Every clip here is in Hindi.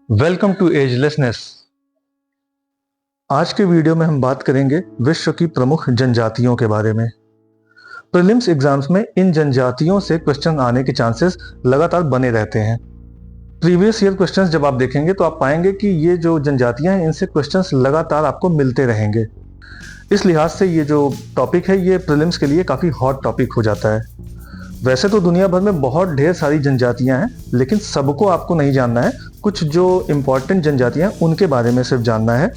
Welcome to एजलेसनेस। आज के वीडियो में हम बात करेंगे विश्व की प्रमुख जनजातियों के बारे में। प्रीलिम्स एग्जाम्स में इन जनजातियों से क्वेश्चन आने के चांसेस लगातार बने रहते हैं। प्रीवियस ईयर क्वेश्चंस जब आप देखेंगे तो आप पाएंगे कि ये जो जनजातियां हैं इनसे क्वेश्चंस लगातार आपको मिलते रहेंगे। इस लिहाज से ये जो टॉपिक है ये प्रीलिम्स के लिए काफ़ी हॉट टॉपिक हो जाता है। वैसे तो दुनिया भर में बहुत ढेर सारी जनजातियां हैं, लेकिन सबको आपको नहीं जानना है। कुछ जो इम्पोर्टेंट जनजातियां हैं उनके बारे में सिर्फ जानना है।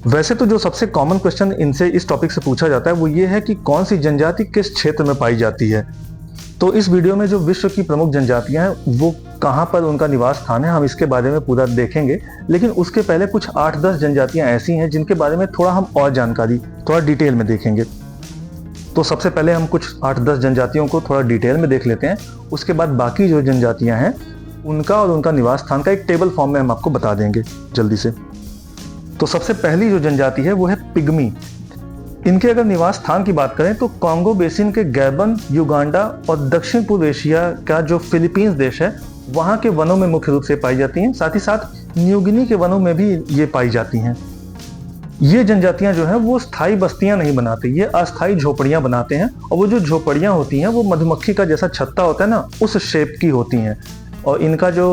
वैसे तो जो सबसे कॉमन क्वेश्चन इनसे इस टॉपिक से पूछा जाता है वो ये है कि कौन सी जनजाति किस क्षेत्र में पाई जाती है। तो इस वीडियो में जो विश्व की प्रमुख जनजातियां हैं वो कहाँ पर उनका निवास स्थान है हम इसके बारे में पूरा देखेंगे। लेकिन उसके पहले कुछ 8-10 जनजातियां ऐसी हैं जिनके बारे में थोड़ा हम और जानकारी थोड़ा डिटेल में देखेंगे। तो सबसे पहले हम कुछ 8-10 जनजातियों को थोड़ा डिटेल में देख लेते हैं। उसके बाद बाकी जो जनजातियां हैं उनका और उनका निवास स्थान का एक टेबल फॉर्म में हम आपको बता देंगे जल्दी से। तो सबसे पहली जो जनजाति है वो है पिग्मी। इनके अगर निवास स्थान की बात करें तो कॉन्गो बेसिन के गैबन, युगांडा और दक्षिण पूर्व एशिया का जो फिलीपींस देश है वहां के वनों में मुख्य रूप से पाई जाती हैं। साथ ही साथ न्यू गिनी के वनों में भी ये पाई जाती हैं। ये जनजातियां जो है वो स्थायी बस्तियां नहीं बनाते, ये अस्थायी झोपड़ियां बनाते हैं। और वो जो झोपड़ियां होती हैं वो मधुमक्खी का जैसा छत्ता होता है ना, उस शेप की होती हैं। और इनका जो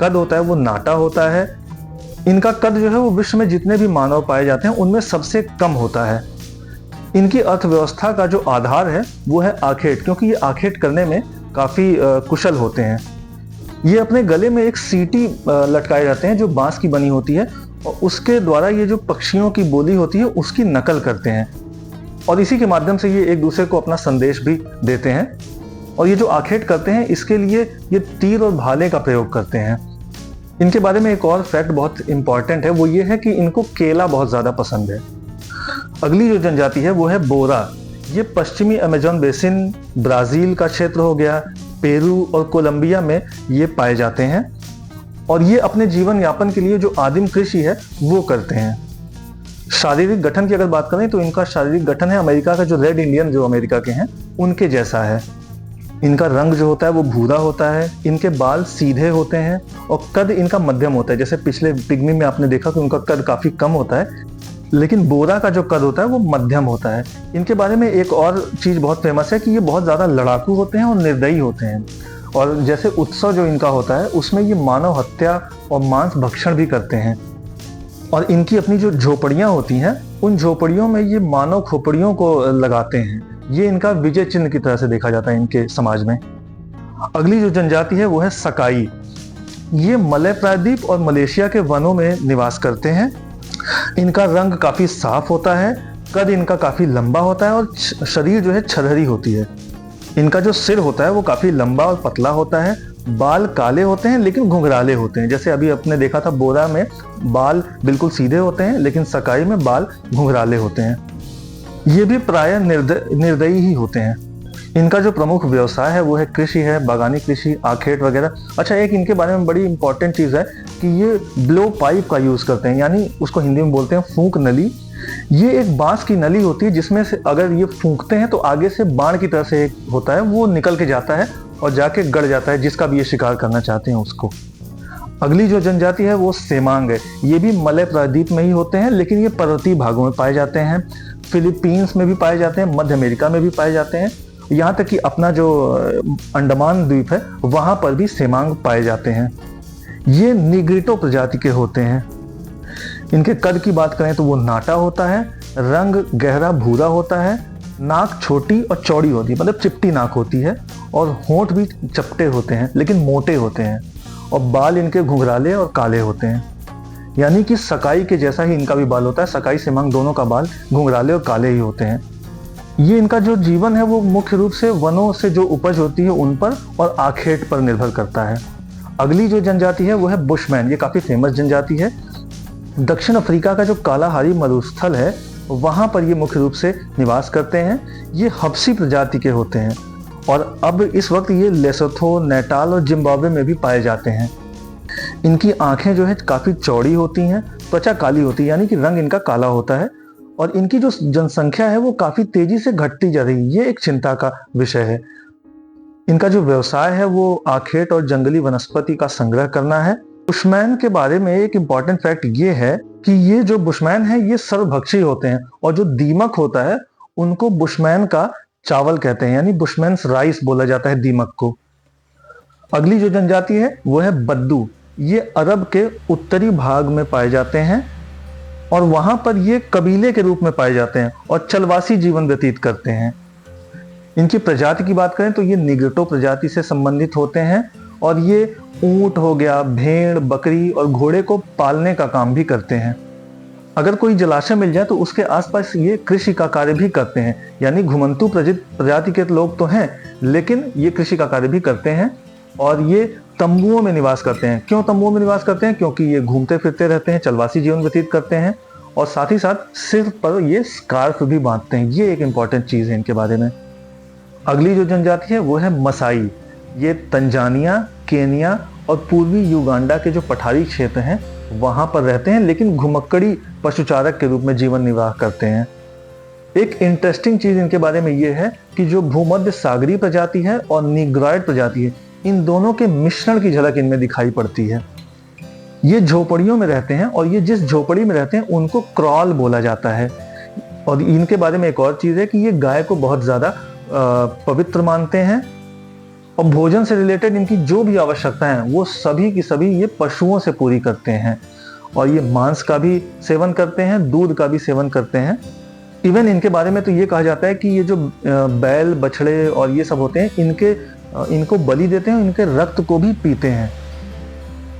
कद होता है वो नाटा होता है। इनका कद जो है वो विश्व में जितने भी मानव पाए जाते हैं उनमें सबसे कम होता है। इनकी अर्थव्यवस्था का जो आधार है वो है आखेट, क्योंकि ये आखेट करने में काफी कुशल होते हैं। ये अपने गले में एक सीटी लटकाए जाते हैं जो बांस की बनी होती है, और उसके द्वारा ये जो पक्षियों की बोली होती है उसकी नकल करते हैं। और इसी के माध्यम से ये एक दूसरे को अपना संदेश भी देते हैं। और ये जो आखेट करते हैं इसके लिए ये तीर और भाले का प्रयोग करते हैं। इनके बारे में एक और फैक्ट बहुत इंपॉर्टेंट है, वो ये है कि इनको केला बहुत ज्यादा पसंद है। अगली जो जनजाति है वो है बोरा। ये पश्चिमी अमेजन बेसिन, ब्राजील का क्षेत्र हो गया, पेरू और कोलंबिया में ये पाए जाते हैं। और ये अपने जीवन यापन के लिए जो आदिम कृषि है वो करते हैं। शारीरिक गठन की अगर बात करें तो इनका शारीरिक गठन है अमेरिका का जो रेड इंडियन जो अमेरिका के हैं उनके जैसा है। इनका रंग जो होता है वो भूरा होता है। इनके बाल सीधे होते हैं और कद इनका मध्यम होता है। जैसे पिछले पिग्मी में आपने देखा कि उनका कद काफी कम होता है, लेकिन बोरा का जो कद होता है वो मध्यम होता है। इनके बारे में एक और चीज बहुत फेमस है कि ये बहुत ज्यादा लड़ाकू होते हैं और निर्दयी होते हैं। और जैसे उत्सव जो इनका होता है उसमें ये मानव हत्या और मांस भक्षण भी करते हैं। और इनकी अपनी जो झोपड़ियां होती हैं उन झोपड़ियों में ये मानव खोपड़ियों को लगाते हैं। ये इनका विजय चिन्ह की तरह से देखा जाता है इनके समाज में। अगली जो जनजाति है वो है सकाई। ये मलय प्रायद्वीप और मलेशिया के वनों में निवास करते हैं। इनका रंग काफी साफ होता है, कद इनका काफी लंबा होता है और शरीर जो है छरहरी होती है। इनका जो सिर होता है वो काफी लंबा और पतला होता है। बाल काले होते हैं लेकिन घुंघराले होते हैं। जैसे अभी आपने देखा था बोरा में बाल बिल्कुल सीधे होते हैं, लेकिन सकाई में बाल घुंघराले होते हैं। ये भी प्रायः निर्दयी ही होते हैं। इनका जो प्रमुख व्यवसाय है वो है कृषि है, बागानी कृषि, आखेट वगैरह। अच्छा, एक इनके बारे में बड़ी इंपॉर्टेंट चीज है कि ये ब्लो पाइप का यूज करते हैं, यानी उसको हिंदी में बोलते हैं फूंक नली। ये एक बांस की नली होती है जिसमें से अगर ये फूंकते हैं तो आगे से बाण की तरह से एक होता है, वो निकल के जाता है और जाके गड़ जाता है जिसका भी ये शिकार करना चाहते हैं उसको। अगली जो जनजाति है वो सेमांग है। ये भी मलय प्रायद्वीप में ही होते हैं, लेकिन ये पर्वतीय भागों में पाए जाते हैं। फिलीपींस में भी पाए जाते हैं, मध्य अमेरिका में भी पाए जाते हैं। यहाँ तक कि अपना जो अंडमान द्वीप है वहां पर भी सेमांग पाए जाते हैं। ये निग्रिटो प्रजाति के होते हैं। इनके कद की बात करें तो वो नाटा होता है, रंग गहरा भूरा होता है, नाक छोटी और चौड़ी होती है, मतलब चिपटी नाक होती है, और होंठ भी चपटे होते हैं लेकिन मोटे होते हैं, और बाल इनके घुंघराले और काले होते हैं। यानी कि सकाई के जैसा ही इनका भी बाल होता है। सकाई सेमांग दोनों का बाल घुंघराले और काले ही होते हैं। ये इनका जो जीवन है वो मुख्य रूप से वनों से जो उपज होती है उन पर और आखेट पर निर्भर करता है। अगली जो जनजाति है वो है बुशमैन। ये काफी फेमस जनजाति है। दक्षिण अफ्रीका का जो कालाहारी मरुस्थल है वहां पर ये मुख्य रूप से निवास करते हैं। ये हबसी प्रजाति के होते हैं और अब इस वक्त ये लेसोथो, नेटाल और जिम्बाब्वे में भी पाए जाते हैं। इनकी आंखें जो है काफी चौड़ी होती हैं, त्वचा काली होती है, यानी कि रंग इनका काला होता है। और इनकी जो जनसंख्या है वो काफी तेजी से घटती जा रही है, ये एक चिंता का विषय है। इनका जो व्यवसाय है वो आखेट और जंगली वनस्पति का संग्रह करना है। बुशमैन के बारे में एक इंपॉर्टेंट फैक्ट ये है कि ये जो बुशमैन है ये सर्वभक्षी होते हैं, और जो दीमक होता है उनको बुशमैन का चावल कहते हैं, यानी बुशमैन्स राइस बोला जाता है दीमक को। अगली जो जनजाति है वो है बद्दू। ये अरब के उत्तरी भाग में पाए जाते हैं और वहां पर ये कबीले के रूप में पाए जाते हैं और चलवासी जीवन व्यतीत करते हैं। इनकी प्रजाति की बात करें तो ये निग्रोटो प्रजाति से संबंधित होते हैं और ये ऊंट हो गया, भेड़, बकरी और घोड़े को पालने का काम भी करते हैं। अगर कोई जलाशय मिल जाए तो उसके आसपास ये कृषि का कार्य भी करते हैं, यानी घुमंतू प्रजाति के लोग तो हैं लेकिन ये कृषि का कार्य भी करते हैं और ये तंबुओं में निवास करते हैं। क्यों तंबुओं में निवास करते हैं? क्योंकि ये घूमते फिरते रहते हैं, चलवासी जीवन व्यतीत करते हैं और साथ ही साथ सिर पर ये स्कार्फ भी बांधते हैं। ये एक इंपॉर्टेंट चीज है इनके बारे में। अगली जो जनजाति है वो है मसाई। ये तंजानिया, केनिया और पूर्वी युगांडा के जो पठारी क्षेत्र हैं वहां पर रहते हैं, लेकिन घुमक्कड़ी पशुचारक के रूप में जीवन निर्वाह करते हैं। एक इंटरेस्टिंग चीज इनके बारे में ये है कि जो भूमध्य सागरीय प्रजाति है और निग्राइड प्रजाति है, इन दोनों के मिश्रण की झलक इनमें दिखाई पड़ती है। ये झोपड़ियों में रहते हैं और ये जिस झोपड़ी में रहते हैं उनको क्रॉल बोला जाता है। और इनके बारे में एक और चीज है कि ये गाय को बहुत ज्यादा पवित्र मानते हैं और भोजन से रिलेटेड इनकी जो भी आवश्यकता है वो सभी की सभी ये पशुओं से पूरी करते हैं और ये मांस का भी सेवन करते हैं, दूध का भी सेवन करते हैं। इवन इनके बारे में तो ये कहा जाता है कि ये जो बैल, बछड़े और ये सब होते हैं इनको बलि देते हैं, इनके रक्त को भी पीते हैं।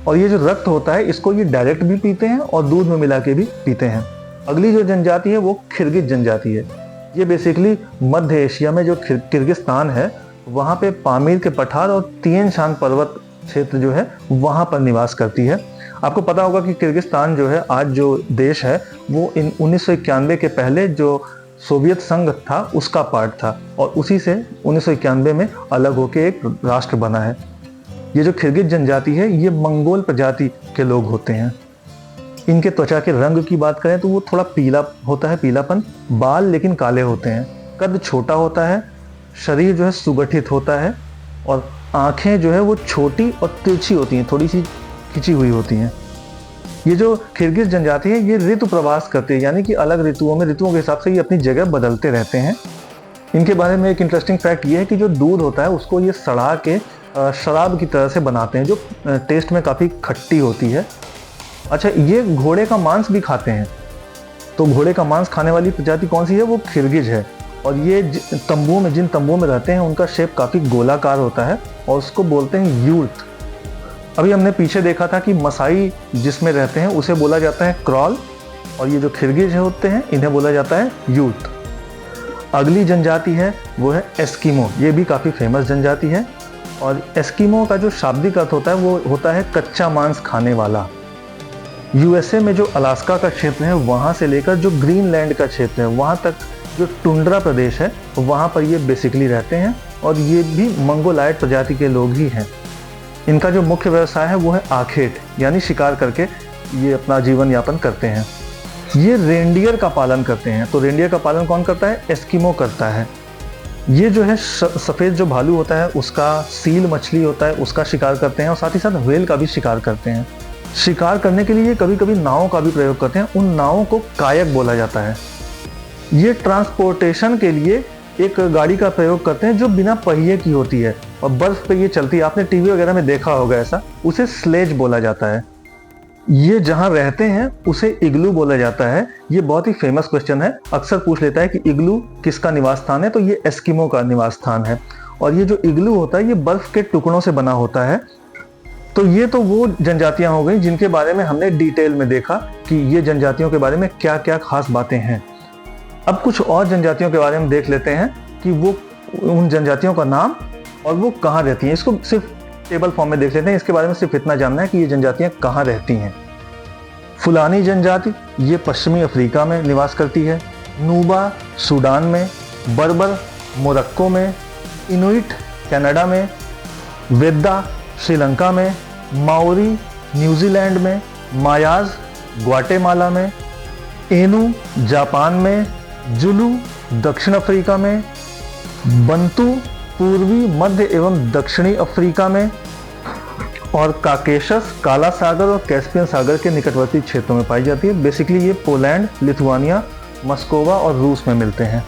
और ये जो रक्त होता है इसको ये डायरेक्ट भी पीते हैं और दूध में मिला के भी पीते हैं। अगली जो जनजाति है वो किर्गिज जनजाति है। ये बेसिकली मध्य एशिया में जो किर्गिस्तान है वहाँ पे पामीर के पठार और तिएन शान पर्वत क्षेत्र जो है वहाँ पर निवास करती है। आपको पता होगा कि किर्गिस्तान जो है आज जो देश है वो 1991 के पहले जो सोवियत संघ था उसका पार्ट था और उसी से 1991 में अलग होकर एक राष्ट्र बना है। ये जो किर्गिज जनजाति है ये मंगोल प्रजाति के लोग होते हैं। इनके त्वचा के रंग की बात करें तो वो थोड़ा पीला होता है, पीलापन, बाल लेकिन काले होते हैं, कद छोटा होता है, शरीर जो है सुगठित होता है और आंखें जो है वो छोटी और तिरछी होती हैं, थोड़ी सी खिंची हुई होती हैं। ये जो किर्गिज जनजाति है ये ऋतु प्रवास करते हैं, यानी कि अलग ऋतुओं के हिसाब से ये अपनी जगह बदलते रहते हैं। इनके बारे में एक इंटरेस्टिंग फैक्ट ये है कि जो दूध होता है उसको ये सड़ा के शराब की तरह से बनाते हैं जो टेस्ट में काफ़ी खट्टी होती है। अच्छा, ये घोड़े का मांस भी खाते हैं। तो घोड़े का मांस खाने वाली प्रजाति कौन सी है? वो किर्गिज है। और ये जिन तंबुओं में रहते हैं उनका शेप काफ़ी गोलाकार होता है और उसको बोलते हैं यूर्ट। अभी हमने पीछे देखा था कि मसाई जिसमें रहते हैं उसे बोला जाता है क्रॉल और ये जो किर्गिज होते हैं इन्हें बोला जाता है यूर्ट। अगली जनजाति है वो है एस्किमो। ये भी काफ़ी फेमस जनजाति है और एस्किमो का जो शाब्दिक अर्थ होता है वो होता है कच्चा मांस खाने वाला। यूएसए में जो अलास्का का क्षेत्र है वहाँ से लेकर जो ग्रीनलैंड का क्षेत्र है वहाँ तक जो टुंड्रा प्रदेश है वहाँ पर ये बेसिकली रहते हैं और ये भी मंगोलाइड प्रजाति के लोग ही हैं। इनका जो मुख्य व्यवसाय है वो है आखेट, यानी शिकार करके ये अपना जीवन यापन करते हैं। ये रेंडियर का पालन करते हैं। तो रेंडियर का पालन कौन करता है? एस्किमो करता है। ये जो है सफ़ेद जो भालू होता है उसका, सील मछली होता है उसका शिकार करते हैं और साथ ही साथ व्हेल का भी शिकार करते हैं। शिकार करने के लिए कभी कभी नावों का भी प्रयोग करते हैं। उन नावों को कायक बोला जाता है। ये ट्रांसपोर्टेशन के लिए एक गाड़ी का प्रयोग करते हैं जो बिना पहिए की होती है और बर्फ पे ये चलती है। आपने टीवी वगैरह में देखा होगा ऐसा, उसे स्लेज बोला जाता है। ये जहाँ रहते हैं उसे इग्लू बोला जाता है। ये बहुत ही फेमस क्वेश्चन है, अक्सर पूछ लेता है कि इग्लू किसका निवास स्थान है, तो ये एस्किमो का निवास स्थान है। और ये जो इग्लू होता है ये बर्फ के टुकड़ों से बना होता है। तो ये तो वो जनजातियां हो गई जिनके बारे में हमने डिटेल में देखा कि ये जनजातियों के बारे में क्या क्या खास बातें हैं। अब कुछ और जनजातियों के बारे में देख लेते हैं कि वो उन जनजातियों का नाम और वो कहाँ रहती हैं। इसको सिर्फ टेबल फॉर्म में देख लेते हैं। इसके बारे में सिर्फ इतना जानना है कि ये जनजातियां कहाँ रहती हैं। फुलानी जनजाति ये पश्चिमी अफ्रीका में निवास करती है। नूबा सूडान में, बर्बर मोरक्को में, इनुइट कनाडा में, वेद्दा श्रीलंका में, माओरी न्यूजीलैंड में, मायाज ग्वाटेमाला में, एनू जापान में, जुलू दक्षिण अफ्रीका में, बंतू पूर्वी मध्य एवं दक्षिणी अफ्रीका में, और काकेशस, काला सागर और कैस्पियन सागर के निकटवर्ती क्षेत्रों में पाई जाती है। बेसिकली ये पोलैंड, लिथुआनिया, मस्कोवा और रूस में मिलते हैं।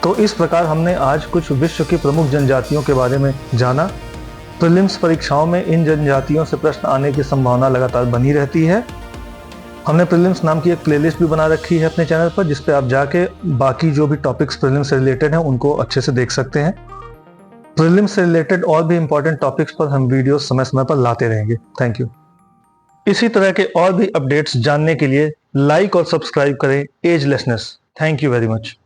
तो इस प्रकार हमने आज कुछ विश्व की प्रमुख जनजातियों के बारे में जाना। प्रीलिम्स परीक्षाओं में इन जनजातियों से प्रश्न आने की संभावना लगातार बनी रहती है। हमने प्रीलिम्स नाम की एक प्लेलिस्ट भी बना रखी है अपने चैनल पर, जिस पे आप जाके बाकी जो भी टॉपिक्स प्रीलिम्स से रिलेटेड हैं उनको अच्छे से देख सकते हैं। प्रीलिम्स से रिलेटेड और भी इंपॉर्टेंट टॉपिक्स पर हम वीडियो समय समय पर लाते रहेंगे। Thank you. इसी तरह के और भी अपडेट्स जानने के लिए लाइक और सब्सक्राइब करें agelessness. Thank you very much.